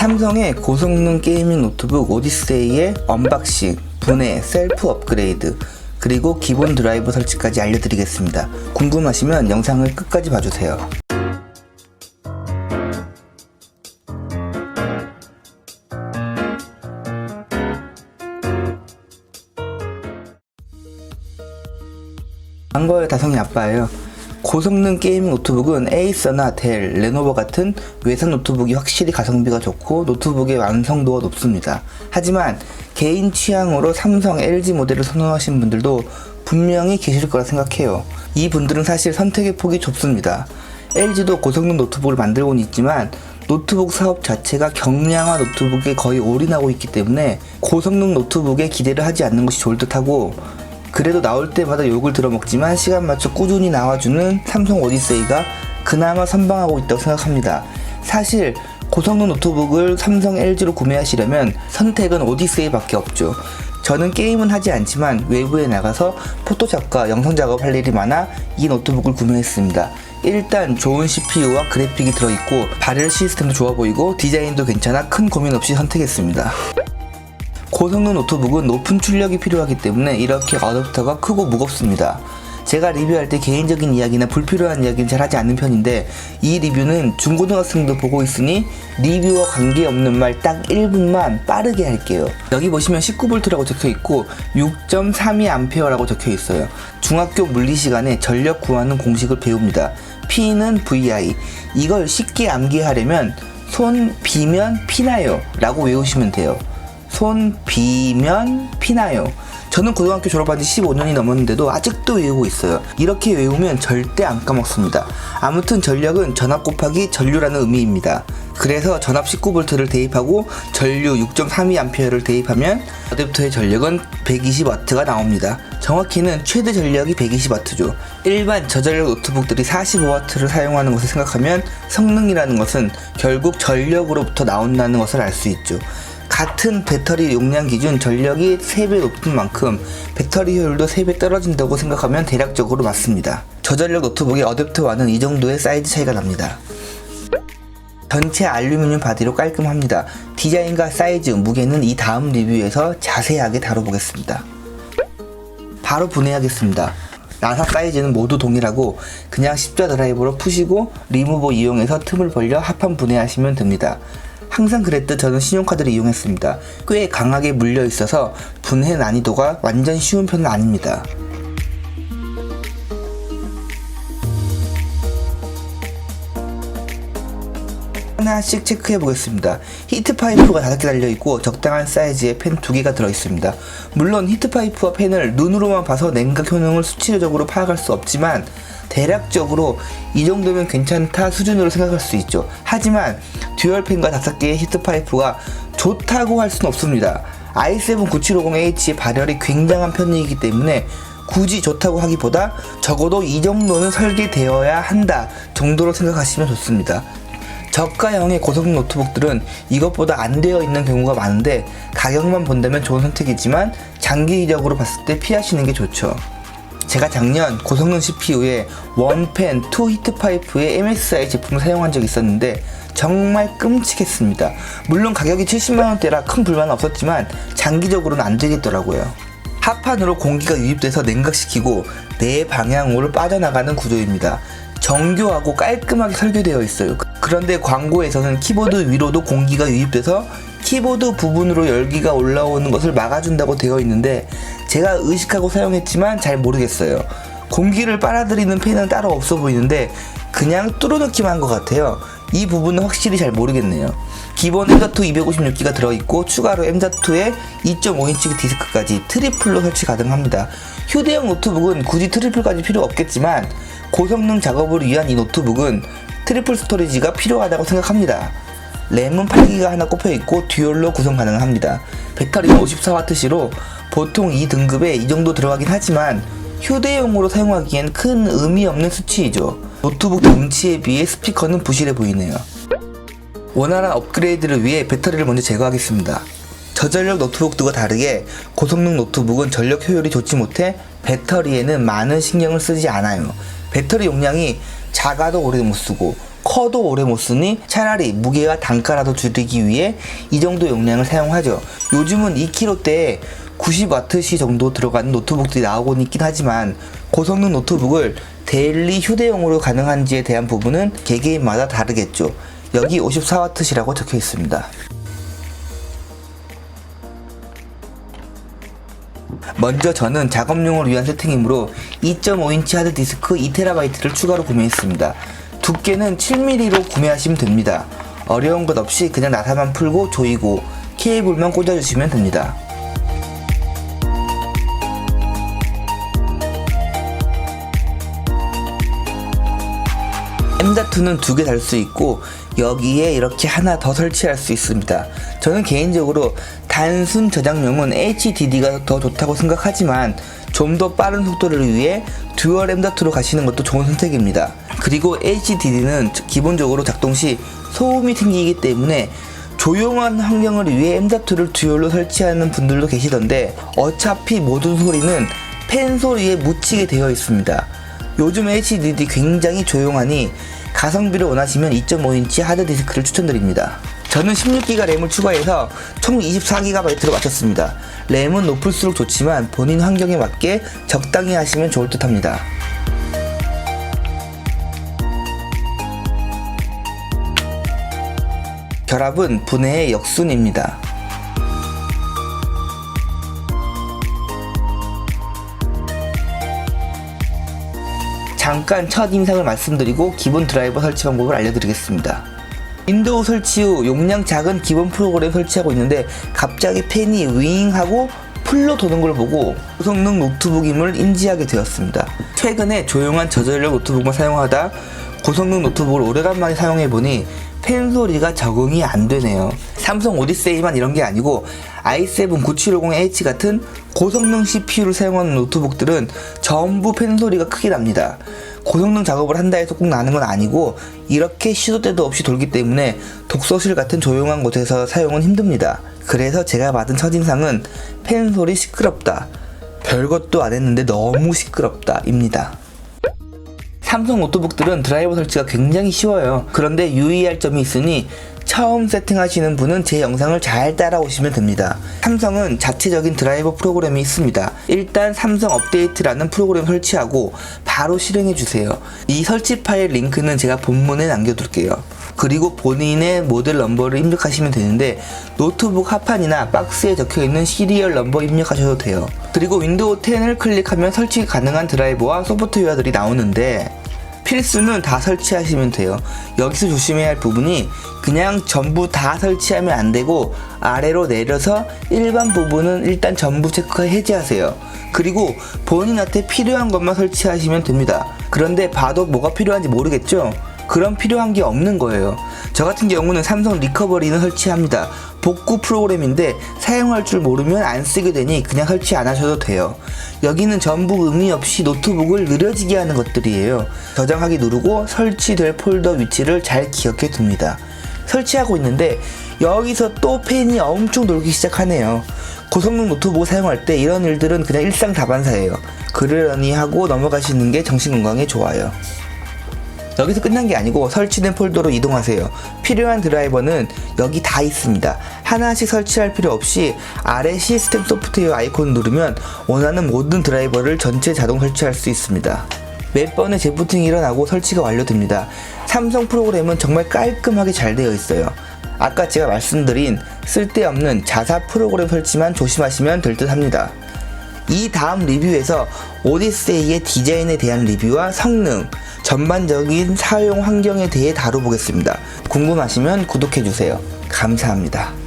삼성의 고성능 게이밍 노트북 오디세이의 언박싱, 분해, 셀프 업그레이드, 그리고 기본 드라이버 설치까지 알려드리겠습니다. 궁금하시면 영상을 끝까지 봐주세요. 반가워요, 다성이 아빠예요. 고성능 게이밍 노트북은 에이서나 델, 레노버 같은 외산 노트북이 확실히 가성비가 좋고 노트북의 완성도가 높습니다. 하지만 개인 취향으로 삼성, LG 모델을 선호하시는 분들도 분명히 계실 거라 생각해요. 이 분들은 사실 선택의 폭이 좁습니다. LG도 고성능 노트북을 만들고는 있지만 노트북 사업 자체가 경량화 노트북에 거의 올인하고 있기 때문에 고성능 노트북에 기대를 하지 않는 것이 좋을 듯하고, 그래도 나올 때마다 욕을 들어먹지만 시간 맞춰 꾸준히 나와주는 삼성 오디세이가 그나마 선방하고 있다고 생각합니다. 사실 고성능 노트북을 삼성, LG로 구매하시려면 선택은 오디세이 밖에 없죠. 저는 게임은 하지 않지만 외부에 나가서 포토작과 영상작업 할 일이 많아 이 노트북을 구매했습니다. 일단 좋은 CPU와 그래픽이 들어있고 발열 시스템도 좋아 보이고 디자인도 괜찮아 큰 고민 없이 선택했습니다. 고성능 노트북은 높은 출력이 필요하기 때문에 이렇게 어댑터가 크고 무겁습니다. 제가 리뷰할 때 개인적인 이야기나 불필요한 이야기는 잘 하지 않는 편인데 이 리뷰는 중고등학생도 보고 있으니 리뷰와 관계없는 말 딱 1분만 빠르게 할게요. 여기 보시면 19V라고 적혀있고 6.32A라고 적혀있어요. 중학교 물리 시간에 전력 구하는 공식을 배웁니다. P는 VI. 이걸 쉽게 암기하려면 손 비면 피나요 라고 외우시면 돼요. 손 비면 피나요. 저는 고등학교 졸업한 지 15년이 넘었는데도 아직도 외우고 있어요. 이렇게 외우면 절대 안 까먹습니다. 아무튼 전력은 전압 곱하기 전류라는 의미입니다. 그래서 전압 19V를 대입하고 전류 6.32A를 대입하면 어댑터의 전력은 120W가 나옵니다. 정확히는 최대 전력이 120W죠. 일반 저전력 노트북들이 45W를 사용하는 것을 생각하면 성능이라는 것은 결국 전력으로부터 나온다는 것을 알 수 있죠. 같은 배터리 용량 기준 전력이 3배 높은 만큼 배터리 효율도 3배 떨어진다고 생각하면 대략적으로 맞습니다. 저전력 노트북의 어댑터와는 이 정도의 사이즈 차이가 납니다. 전체 알루미늄 바디로 깔끔합니다. 디자인과 사이즈, 무게는 이 다음 리뷰에서 자세하게 다뤄보겠습니다. 바로 분해하겠습니다. 나사 사이즈는 모두 동일하고 그냥 십자 드라이버로 푸시고 리무버 이용해서 틈을 벌려 합판 분해하시면 됩니다. 항상 그랬듯 저는 신용카드를 이용했습니다. 꽤 강하게 물려 있어서 분해 난이도가 완전 쉬운 편은 아닙니다. 하나씩 체크해 보겠습니다. 히트 파이프가 5개 달려있고 적당한 사이즈의 팬 2개가 들어있습니다. 물론 히트 파이프와 팬을 눈으로만 봐서 냉각 효능을 수치적으로 파악할 수 없지만 대략적으로 이 정도면 괜찮다 수준으로 생각할 수 있죠. 하지만 듀얼팬과 5개의 히트 파이프가 좋다고 할 수는 없습니다. i7-9750H의 발열이 굉장한 편이기 때문에 굳이 좋다고 하기보다 적어도 이 정도는 설계되어야 한다 정도로 생각하시면 좋습니다. 저가형의 고성능 노트북들은 이것보다 안 되어 있는 경우가 많은데 가격만 본다면 좋은 선택이지만 장기적으로 봤을 때 피하시는 게 좋죠. 제가 작년 고성능 CPU에 원펜 2 히트파이프의 MSI 제품을 사용한 적이 있었는데 정말 끔찍했습니다. 물론 가격이 70만원대라 큰 불만은 없었지만 장기적으로는 안 되겠더라고요. 합판으로 공기가 유입돼서 냉각시키고 내 방향으로 빠져나가는 구조입니다. 정교하고 깔끔하게 설계되어 있어요. 그런데 광고에서는 키보드 위로도 공기가 유입돼서 키보드 부분으로 열기가 올라오는 것을 막아준다고 되어 있는데 제가 의식하고 사용했지만 잘 모르겠어요. 공기를 빨아들이는 팬은 따로 없어 보이는데 그냥 뚫어놓기만 한 것 같아요. 이 부분은 확실히 잘 모르겠네요. 기본 M.2 256기가 들어있고 추가로 M.2에 2.5인치 디스크까지 트리플로 설치 가능합니다. 휴대용 노트북은 굳이 트리플까지 필요 없겠지만 고성능 작업을 위한 이 노트북은 트리플 스토리지가 필요하다고 생각합니다. 램은 8기가 하나 꼽혀있고 듀얼로 구성 가능합니다. 배터리는 54W시로 보통 이 등급에 이 정도 들어가긴 하지만 휴대용으로 사용하기엔 큰 의미 없는 수치이죠. 노트북 덩치에 비해 스피커는 부실해 보이네요. 원활한 업그레이드를 위해 배터리를 먼저 제거하겠습니다. 저전력 노트북들과 다르게 고성능 노트북은 전력 효율이 좋지 못해 배터리에는 많은 신경을 쓰지 않아요. 배터리 용량이 작아도 오래 못 쓰고 커도 오래 못 쓰니 차라리 무게와 단가라도 줄이기 위해 이 정도 용량을 사용하죠. 요즘은 2kg대에 90W 정도 들어가는 노트북들이 나오곤 있긴 하지만 고성능 노트북을 데일리 휴대용으로 가능한지에 대한 부분은 개개인마다 다르겠죠. 여기 54W라고 적혀 있습니다. 먼저 저는 작업용을 위한 세팅이므로 2.5인치 하드디스크 2TB를 추가로 구매했습니다. 두께는 7mm로 구매하시면 됩니다. 어려운 것 없이 그냥 나사만 풀고 조이고 케이블만 꽂아주시면 됩니다. M.2는 2개 달 수 있고 여기에 이렇게 하나 더 설치할 수 있습니다. 저는 개인적으로 단순 저장용은 HDD가 더 좋다고 생각하지만 좀 더 빠른 속도를 위해 듀얼 M.2로 가시는 것도 좋은 선택입니다. 그리고 HDD는 기본적으로 작동 시 소음이 생기기 때문에 조용한 환경을 위해 M.2를 듀얼로 설치하는 분들도 계시던데 어차피 모든 소리는 팬 소리에 묻히게 되어 있습니다. 요즘 HDD 굉장히 조용하니 가성비를 원하시면 2.5인치 하드디스크를 추천드립니다. 저는 16기가 램을 추가해서 총 24GB로 맞췄습니다. 램은 높을수록 좋지만 본인 환경에 맞게 적당히 하시면 좋을 듯 합니다. 결합은 분해의 역순입니다. 잠깐 첫인상을 말씀드리고 기본 드라이버 설치 방법을 알려드리겠습니다. 윈도우 설치 후 용량 작은 기본 프로그램 설치하고 있는데 갑자기 팬이 윙하고 풀로 도는 걸 보고 고성능 노트북임을 인지하게 되었습니다. 최근에 조용한 저전력 노트북만 사용하다 고성능 노트북을 오래간만에 사용해보니 팬 소리가 적응이 안 되네요. 삼성 오디세이만 이런 게 아니고 i7 9750H 같은 고성능 CPU를 사용하는 노트북들은 전부 팬 소리가 크게 납니다. 고성능 작업을 한다 해서 꼭 나는 건 아니고 이렇게 시도 때도 없이 돌기 때문에 독서실 같은 조용한 곳에서 사용은 힘듭니다. 그래서 제가 받은 첫인상은 팬 소리 시끄럽다. 별것도 안 했는데 너무 시끄럽다 입니다. 삼성 노트북들은 드라이버 설치가 굉장히 쉬워요. 그런데 유의할 점이 있으니 처음 세팅하시는 분은 제 영상을 잘 따라오시면 됩니다. 삼성은 자체적인 드라이버 프로그램이 있습니다. 일단 삼성 업데이트라는 프로그램 설치하고 바로 실행해주세요. 이 설치 파일 링크는 제가 본문에 남겨둘게요. 그리고 본인의 모델 넘버를 입력하시면 되는데 노트북 하판이나 박스에 적혀있는 시리얼 넘버 입력하셔도 돼요. 그리고 윈도우 10을 클릭하면 설치 가능한 드라이버와 소프트웨어들이 나오는데 필수는 다 설치하시면 돼요. 여기서 조심해야 할 부분이 그냥 전부 다 설치하면 안 되고 아래로 내려서 일반 부분은 일단 전부 체크 해제하세요. 그리고 본인한테 필요한 것만 설치하시면 됩니다. 그런데 봐도 뭐가 필요한지 모르겠죠? 그럼 필요한 게 없는 거예요. 저 같은 경우는 삼성 리커버리는 설치합니다. 복구 프로그램인데 사용할 줄 모르면 안 쓰게 되니 그냥 설치 안 하셔도 돼요. 여기는 전부 의미 없이 노트북을 느려지게 하는 것들이에요. 저장하기 누르고 설치될 폴더 위치를 잘 기억해 둡니다. 설치하고 있는데 여기서 또 팬이 엄청 돌기 시작하네요. 고성능 노트북을 사용할 때 이런 일들은 그냥 일상다반사예요. 그러려니 하고 넘어가시는 게 정신건강에 좋아요. 여기서 끝난 게 아니고 설치된 폴더로 이동하세요. 필요한 드라이버는 여기 다 있습니다. 하나씩 설치할 필요 없이 아래 시스템 소프트웨어 아이콘 누르면 원하는 모든 드라이버를 전체 자동 설치할 수 있습니다. 몇 번의 재부팅이 일어나고 설치가 완료됩니다. 삼성 프로그램은 정말 깔끔하게 잘 되어 있어요. 아까 제가 말씀드린 쓸데없는 자사 프로그램 설치만 조심하시면 될 듯 합니다. 이 다음 리뷰에서 오디세이의 디자인에 대한 리뷰와 성능, 전반적인 사용 환경에 대해 다뤄보겠습니다. 궁금하시면 구독해주세요. 감사합니다.